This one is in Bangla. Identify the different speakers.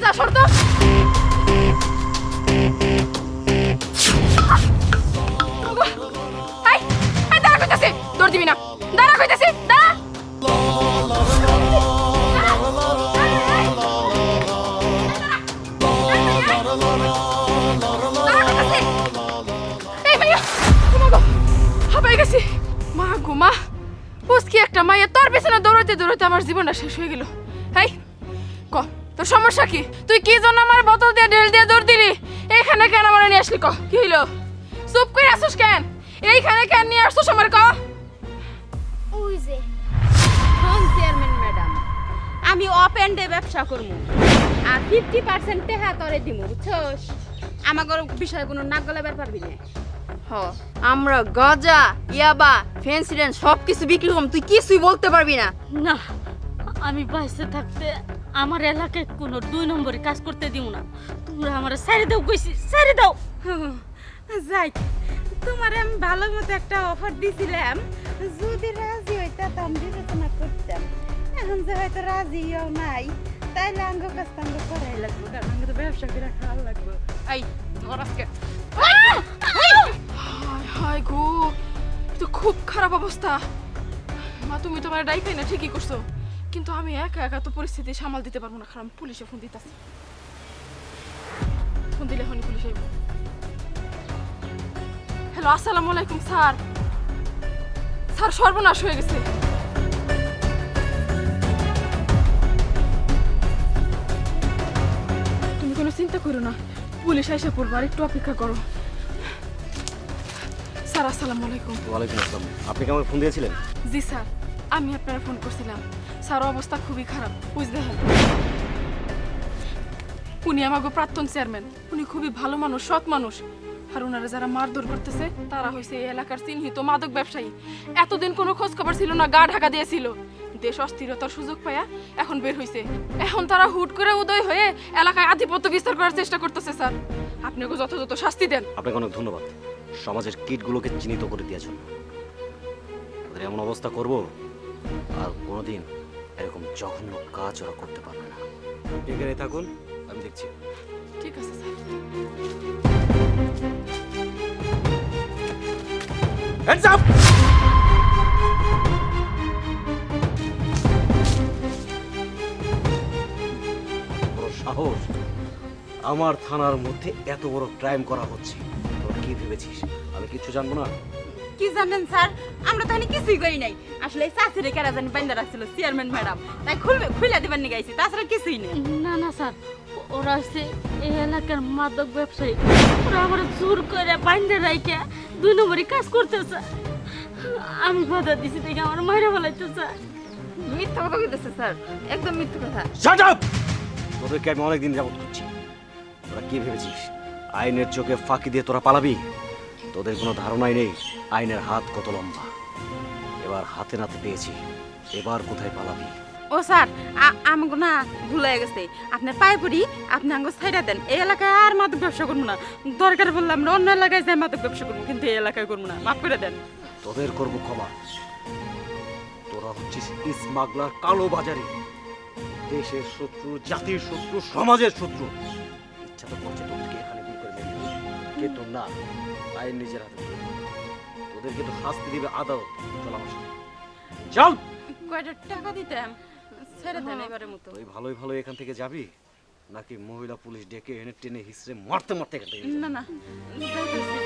Speaker 1: না শর্ত আই আই দাঁড়া কইতাছি দৌড় দিবি না দাঁড়া কইতাছি দাঁড়া এই মাইয়া ঘুমাগো হাবাই গেছি মা ঘুমা পুষ্কি একটা মাইয়া তোর পেছনে দৌড়াতে দৌড়াতে আমার জীবনটা শেষ হয়ে গেল এই ক তোর সমস্যা কি তুই কি জন্য আমার বোতল দিয়ে ঢেল দিয়ে দৌড় দিলি এইখানে কেন আমার নিয়ে আসলি ক কি হইলো চুপ করে আসছিস কেন এইখানে কেন নিয়ে আসছিস আমার ক
Speaker 2: ওই যে শোন চেয়ারম্যান ম্যাডাম আমি অফ এন্ডে ব্যবসা করবো আর 50% টেহা তরে দিমু বুঝছস আমাগর বিষয়ে কোনো নাক গলাবার পারবি না
Speaker 3: হ আমরা গজা ইয়াবা ফেন্সিডেন্ট সব কিছু বিক্রি করব তুই কিছুই বলতে পারবি না
Speaker 4: না আমি বাইসে থাকতে আমার এলাকায় কোনো 2 নম্বরে কাজ করতে দিও না তোমরা আমার ছেড়ে দাও কইছি ছেড়ে দাও
Speaker 2: যাই তোমার আমি ভালো মতো একটা অফার দিছিলাম যদি রাজি হইতা তো আমি বিবেচনা করতাম এখন যে হয়তো রাজিও নাই তাইলে আঙ্গ কাজ তাঙ্গ করাই লাগবো কারণ আঙ্গ তো ব্যবসা করে খাওয়া লাগবো
Speaker 1: এই ধর আজকে হায় হায় গো তো খুব খারাপ অবস্থা মা তুমি তোমার ডাইকাই না ঠিকই করছো কিন্তু আমি একা একা তো পরিস্থিতি সামাল দিতে পারবো না কারণ আমি পুলিশে ফোন দিতেছি ফোন দিলে হনি পুলিশ আইব হ্যালো আসসালামু আলাইকুম স্যার স্যার সর্বনাশ হয়ে গেছে তুমি কোনো চিন্তা করো না পুলিশ এসে পড়বো আর একটু অপেক্ষা করো স্যার আসসালামু আলাইকুম
Speaker 5: ওয়ালাইকুম আসসালাম আপনি কি আমাকে ফোন দিয়েছিলেন
Speaker 1: জি স্যার আমি আপনারা ফোন করছিলাম স্যার অবস্থা খুবই খারাপ বুঝতে হ্যাঁ উনি আমাকে প্রাক্তন চেয়ারম্যান উনি খুবই ভালো মানুষ সৎ মানুষ আর ওনারা যারা মারধর করতেছে তারা হয়েছে এই এলাকার চিহ্নিত মাদক ব্যবসায়ী এতদিন কোনো খোঁজ খবর ছিল না গা ঢাকা দিয়েছিল দেশ অস্থিরতার সুযোগ পায়া এখন বের হয়েছে এখন তারা হুট করে উদয় হয়ে এলাকায় আধিপত্য বিস্তার করার চেষ্টা করতেছে স্যার আপনাকে যথাযথ শাস্তি দেন
Speaker 5: আপনাকে অনেক ধন্যবাদ সমাজের কীটগুলোকে চিহ্নিত করে দেওয়ার জন্য ওদের এমন অবস্থা করব আর কোনোদিন এরকম জঘন্য কাজ ওরা করতে পারবে না এখানে থাকুন আমি দেখছি
Speaker 1: ঠিক আছে স্যার
Speaker 5: হ্যান্ডস আপ বড় সাহস আমার থানার মধ্যে এত বড় ক্রাইম করা হচ্ছে তোর কি ভেবেছিস আমি কিছু জানবো না
Speaker 2: কি জানেন স্যার আমরা তো কিছুই করি নাই আসলে এই চাষিরে কেরা জানি বাইন্দা রাখছিল চেয়ারম্যান ম্যাডাম তাই খুলে দিবার নিয়ে গাইছি তাছাড়া কিছুই নেই
Speaker 4: না না স্যার ওরা হচ্ছে এই এলাকার মাদক ব্যবসায়ী ওরা আমার জোর করে বাইন্দে রাইকে 2 নম্বরে কাজ করতেছে আমি বাধা দিছি দেখে আমার মাইরা ফেলাইতেছে
Speaker 3: মিথ্যা কথা কইতেছে স্যার একদম মিথ্যা কথা
Speaker 5: শাট আপ তোদেরকে আমি অনেকদিন যাবত করছি তোরা কি ভেবেছিস আইনের চোখে ফাঁকি দিয়ে তোরা পালাবি তোদের কোনো ধারণাই নেই আইনের হাত কত লম্বা এবার হাতে নাতে পেয়েছি এবার কোথায় পালাবি
Speaker 2: ও স্যার আমাকে না ভুল হয়ে গেছে আপনার পায়ে পড়ি আপনি আঙ্গ ছাইড়া দেন এই এলাকায় আর মাদক ব্যবসা করবো না দরকার বললাম আমরা অন্য এলাকায় যাই মাদক ব্যবসা করবো কিন্তু এই এলাকায় করবো না মাফ করে দেন
Speaker 5: তোদের করব ক্ষমা তোরা হচ্ছিস স্মাগলার কালো বাজারে দেশের শত্রু জাতির শত্রু সমাজের শত্রু ইচ্ছা তো করছে তোদেরকে এখানে গুলি করে মেরে দিতে। কিন্তু না আইন নিজের হাতে তুলে নিবে। তোদেরকে তো শাস্তি দিবে আদালত চল আমার সাথে চল
Speaker 2: কয়টা টাকা দিতাম ছেড়ে দেন এবারের মতো
Speaker 5: তুই ভালোই ভালো এখান থেকে যাবি নাকি মহিলা পুলিশ ডেকে এনে টেনে হিসড়ে মারতে মারতে এখান থেকে
Speaker 2: না না যাইতেছি।